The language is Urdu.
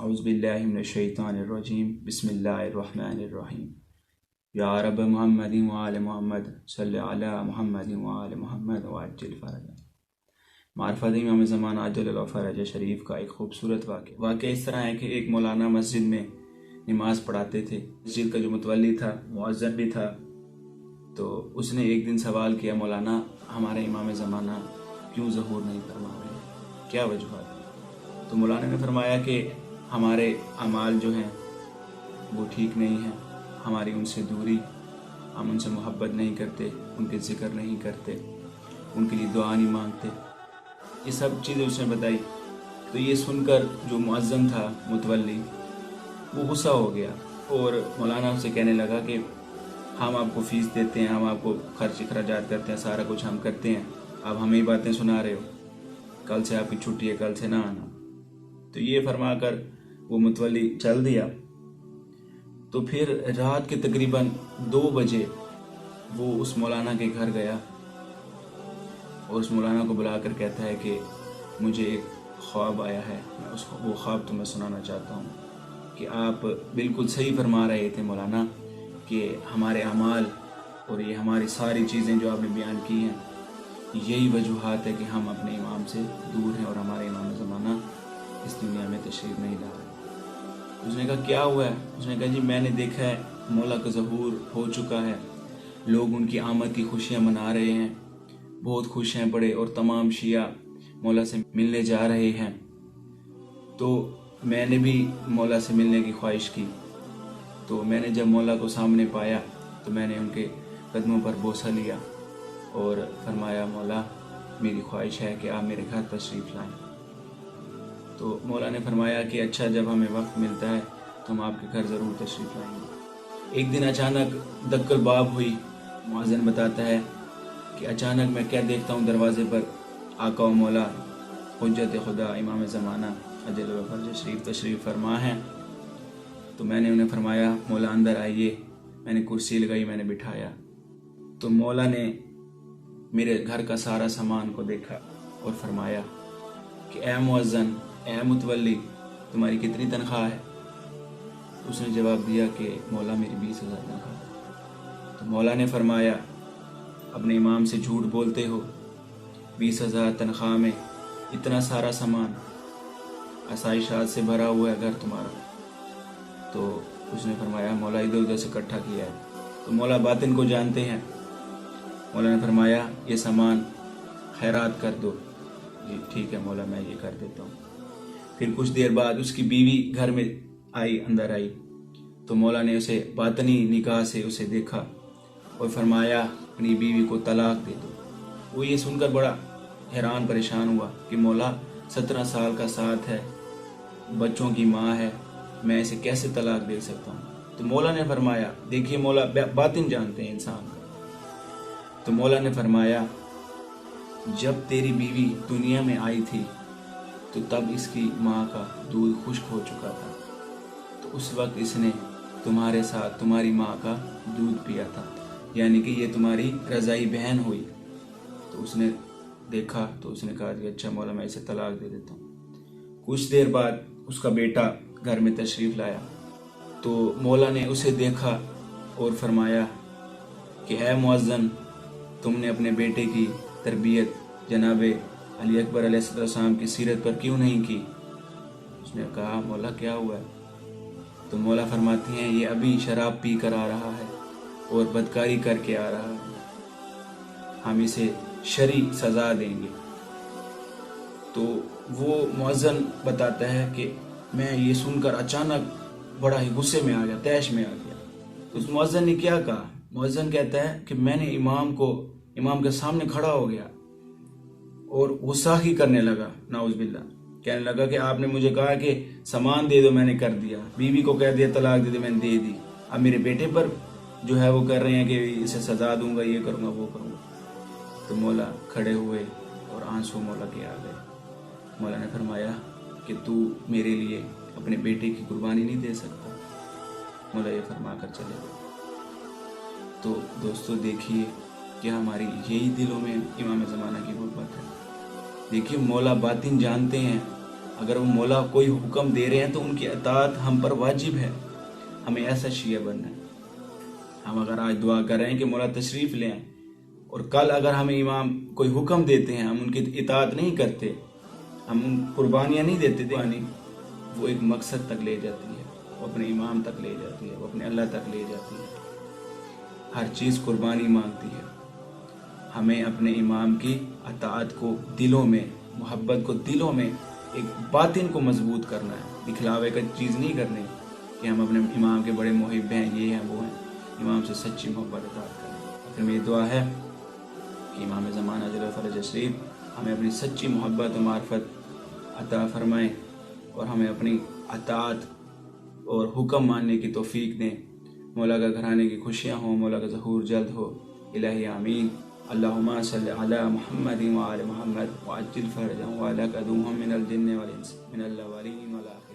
اعوذ باللہ من الشیطان الرجیم بسم اللہ الرحمن الرحیم یا رب محمد وآل محمد صلی علی محمد وآل محمد وعجل فرجہ۔ معرفت امام زمانہ عجل اللہ فرجہ شریف کا ایک خوبصورت واقعہ اس طرح ہے کہ ایک مولانا مسجد میں نماز پڑھاتے تھے۔ مسجد کا جو متولی تھا مؤذن بھی تھا، تو اس نے ایک دن سوال کیا، مولانا ہمارے امام زمانہ کیوں ظہور نہیں فرما رہے، کیا وجوہات ہے؟ تو مولانا نے فرمایا کہ ہمارے اعمال جو ہیں وہ ٹھیک نہیں ہیں، ہماری ان سے دوری، ہم ان سے محبت نہیں کرتے، ان کے ذکر نہیں کرتے، ان کے لیے دعا نہیں مانگتے، یہ سب چیزیں اس نے بتائی۔ تو یہ سن کر جو مؤذن تھا متولی وہ غصہ ہو گیا اور مولانا سے کہنے لگا کہ ہم آپ کو فیس دیتے ہیں، ہم آپ کو خرچ اخراجات کرتے ہیں، سارا کچھ ہم کرتے ہیں، آپ ہمیں ہی باتیں سنا رہے ہو، کل سے آپ کی چھٹی ہے، کل سے نہ آنا۔ تو یہ فرما کر وہ متولی چل دیا۔ تو پھر رات کے تقریباً 2 بجے وہ اس مولانا کے گھر گیا اور اس مولانا کو بلا کر کہتا ہے کہ مجھے ایک خواب آیا ہے، میں وہ خواب تمہیں سنانا چاہتا ہوں کہ آپ بالکل صحیح فرما رہے تھے مولانا کہ ہمارے اعمال اور یہ ہماری ساری چیزیں جو آپ نے بیان کی ہیں، یہی وجوہات ہے کہ ہم اپنے امام سے دور ہیں اور ہمارے امام زمانہ اس دنیا میں تشریف نہیں لا رہے۔ اس نے کہا کیا ہوا ہے؟ اس نے کہا جی میں نے دیکھا ہے مولا کا ظہور ہو چکا ہے، لوگ ان کی آمد کی خوشیاں منا رہے ہیں، بہت خوش ہیں بڑے، اور تمام شیعہ مولا سے ملنے جا رہے ہیں۔ تو میں نے بھی مولا سے ملنے کی خواہش کی، تو میں نے جب مولا کو سامنے پایا تو میں نے ان کے قدموں پر بوسہ لیا اور فرمایا مولا میری خواہش ہے کہ آپ میرے گھر تشریف لائیں۔ تو مولا نے فرمایا کہ اچھا، جب ہمیں وقت ملتا ہے تو ہم آپ کے گھر ضرور تشریف لائیں گے۔ ایک دن اچانک دق الباب ہوئی۔ مؤذن بتاتا ہے کہ اچانک میں کیا دیکھتا ہوں، دروازے پر آقا و مولا حجت خدا امام زمانہ عجل فرجہ شریف تشریف فرما ہے۔ تو میں نے انہیں فرمایا مولا اندر آئیے، میں نے کرسی لگائی، میں نے بٹھایا۔ تو مولا نے میرے گھر کا سارا سامان کو دیکھا اور فرمایا کہ اے مؤذن، اے متولی، تمہاری کتنی تنخواہ ہے؟ اس نے جواب دیا کہ مولا میری 20,000 تنخواہ ہے۔ تو مولا نے فرمایا اپنے امام سے جھوٹ بولتے ہو، 20,000 تنخواہ میں اتنا سارا سامان، آسائشات سے بھرا ہوا ہے گھر تمہارا۔ تو اس نے فرمایا مولا ادھر ادھر سے اکٹھا کیا ہے۔ تو مولا باطن کو جانتے ہیں۔ مولا نے فرمایا یہ سامان خیرات کر دو۔ جی ٹھیک ہے مولا، میں یہ کر دیتا ہوں۔ پھر کچھ دیر بعد اس کی بیوی گھر میں اندر آئی، تو مولا نے اسے باطنی نگاہ سے اسے دیکھا اور فرمایا اپنی بیوی کو طلاق دے دو۔ وہ یہ سن کر بڑا حیران پریشان ہوا کہ مولا 17 سال کا ساتھ ہے، بچوں کی ماں ہے، میں اسے کیسے طلاق دے سکتا ہوں؟ تو مولا نے فرمایا، دیکھیے مولا باطن جانتے ہیں انسان کو۔ تو مولا نے فرمایا جب تیری بیوی دنیا میں آئی تھی تو تب اس کی ماں کا دودھ خشک ہو چکا تھا، تو اس وقت اس نے تمہارے ساتھ تمہاری ماں کا دودھ پیا تھا، یعنی کہ یہ تمہاری رضائی بہن ہوئی۔ تو اس نے دیکھا تو اس نے کہا کہ اچھا مولا میں اسے طلاق دے دیتا ہوں۔ کچھ دیر بعد اس کا بیٹا گھر میں تشریف لایا، تو مولا نے اسے دیکھا اور فرمایا کہ اے مؤذن، تم نے اپنے بیٹے کی تربیت جناب علی اکبر علیہ السلام کی سیرت پر کیوں نہیں کی؟ اس نے کہا مولا کیا ہوا ہے؟ تو مولا فرماتے ہیں یہ ابھی شراب پی کر آ رہا ہے اور بدکاری کر کے آ رہا ہے، ہم اسے شرعی سزا دیں گے۔ تو وہ مؤذن بتاتا ہے کہ میں یہ سن کر اچانک بڑا ہی غصے میں آ گیا، طیش میں آ گیا۔ تو اس مؤذن نے کیا کہا؟ مؤذن کہتا ہے کہ میں نے امام کے سامنے کھڑا ہو گیا اور غصہ کرنے لگا، نعوذ باللہ، کہنے لگا کہ آپ نے مجھے کہا کہ سامان دے دو، میں نے کر دیا، بیوی کو کہہ دیا طلاق دے دے، میں نے دے دی، اب میرے بیٹے پر جو ہے وہ کر رہے ہیں کہ اسے سزا دوں گا، یہ کروں گا وہ کروں گا۔ تو مولا کھڑے ہوئے اور آنسو مولا کے آ گئے۔ مولا نے فرمایا کہ تو میرے لیے اپنے بیٹے کی قربانی نہیں دے سکتا؟ مولا یہ فرما کر چلے گئے۔ تو دوستو دیکھیے کہ ہماری یہی دلوں میں امام زمانہ کی محبت ہے۔ دیکھیے مولا باطن جانتے ہیں اگر وہ مولا کوئی حکم دے رہے ہیں تو ان کی اطاعت ہم پر واجب ہے. ہمیں ایسا شیعہ بننا ہے. ہم اگر آج دعا کر رہے ہیں کہ مولا تشریف لے آئیں اور کل اگر ہمیں امام کوئی حکم دیتے ہیں ہم ان کی اطاعت نہیں کرتے, ہم ان قربانیاں نہیں دیتے, وہ ایک مقصد تک لے جاتی ہے, وہ اپنے امام تک لے جاتی ہے, وہ اپنے اللہ تک لے جاتی ہے. ہر چیز قربانی مانگتی ہے. ہمیں اپنے امام کی اطاعت کو دلوں میں, محبت کو دلوں میں, ایک باطن کو مضبوط کرنا ہے. دکھلاوے کا چیز نہیں کرنی کہ ہم اپنے امام کے بڑے محب ہیں, یہ ہیں وہ ہیں. امام سے سچی محبت اطاعت کریں. پھر میری دعا ہے کہ امام زمانہ اجل فرج شریف ہمیں اپنی سچی محبت و معرفت عطا فرمائیں اور ہمیں اپنی اطاعت اور حکم ماننے کی توفیق دیں. مولا کا گھرانے کی خوشیاں ہوں, مولا کا ظہور جلد ہو. الہی آمین. اللہم صلی علی محمد وآل محمد وعجل فرجهم وعلى قدومهم من الجن والانس من الاولین والآخرین.